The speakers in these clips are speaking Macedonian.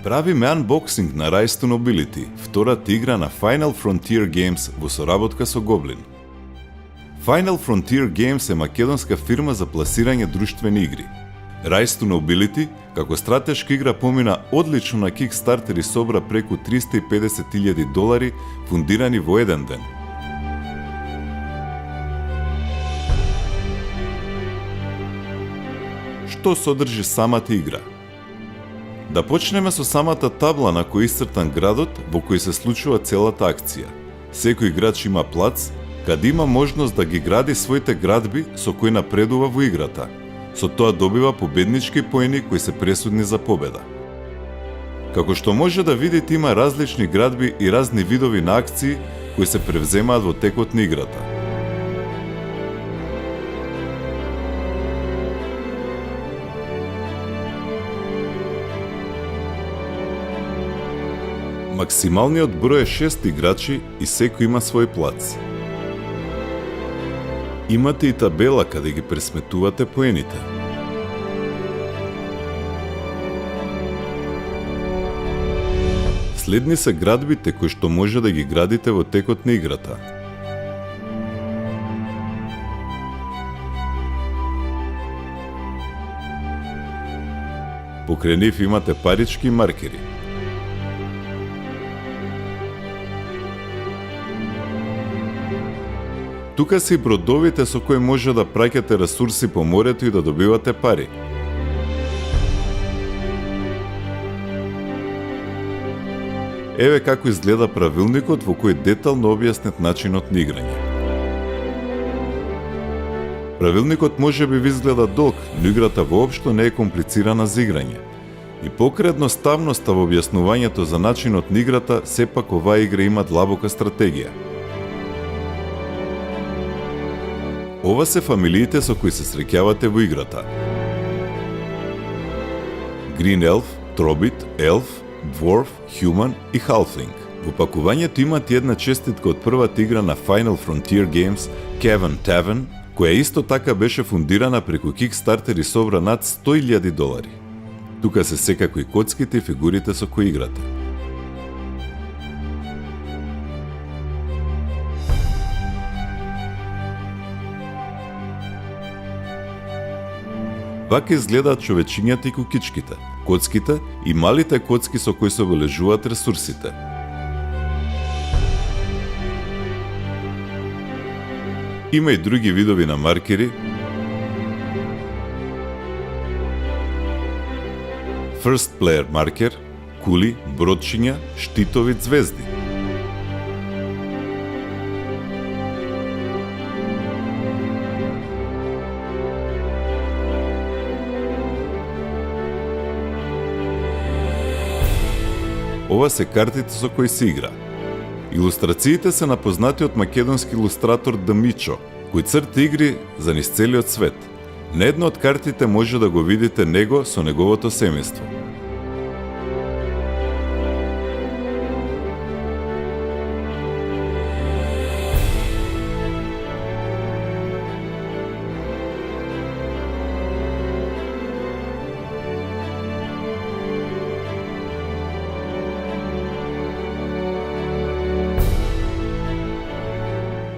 Правиме анбоксинг на Rise to Nobility, втората игра на Final Frontier Games во соработка со Goblin. Final Frontier Games е македонска фирма за пласирање друштвени игри. Rise to Nobility, како стратешка игра, помина одлично на Kickstarter и собра преку $350,000 фундирани во еден ден. Што содржи самата игра? Да почнеме со самата табла на кој исцртан градот во кој се случува целата акција. Секој играч има плац, каде има можност да ги гради своите градби со кои напредува во играта. Со тоа добива победнички поени кои се пресудни за победа. Како што може да видите, има различни градби и разни видови на акции кои се превземаат во текот на играта. Максималниот број е 6 играчи и секој има свој плац. Имате и табела каде ги пресметувате поените. Следни се градбите кои што може да ги градите во текот на играта. Покрај нив имате парички и маркери. Тука се и бродовите со кои може да праќате ресурси по морето и да добивате пари. Еве како изгледа правилникот во кој детално објаснет начинот на играње. Правилникот може би ви изгледа долг, но играта воопшто не е комплицирана за играње. И покрај едноставноста во објаснувањето за начинот на играта, сепак оваа игра има длабока стратегија. Ова се фамилиите со кои се среќавате во играта. Green Elf, Tробит, Elf, Dwarf, Human и Halfling. Во пакувањето имате една честитка од првата игра на Final Frontier Games, Cavern Tavern, која исто така беше фундирана преку Kickstarter и собра над $100,000. Тука се секако и коцките и фигурите со кои играте. Вака изгледаат човечињата и кукичките, коцките и малите коцки со кои се обележуваат ресурсите. Има и други видови на маркери, First Player маркер, кули, бродчиња, штитови, звезди. Ова се картите со кои се игра. Илустрациите се напознати од македонски илустратор Дамичо, кој црта игри за низ целиот свет. На една од картите може да го видите него со неговото семејство.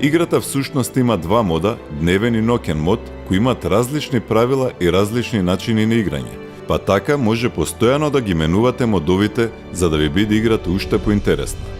Играта всушност има два мода, дневен и ноќен мод, кои имат различни правила и различни начини на играње. Па така може постојано да ги менувате модовите за да ви биде играта уште поинтересна.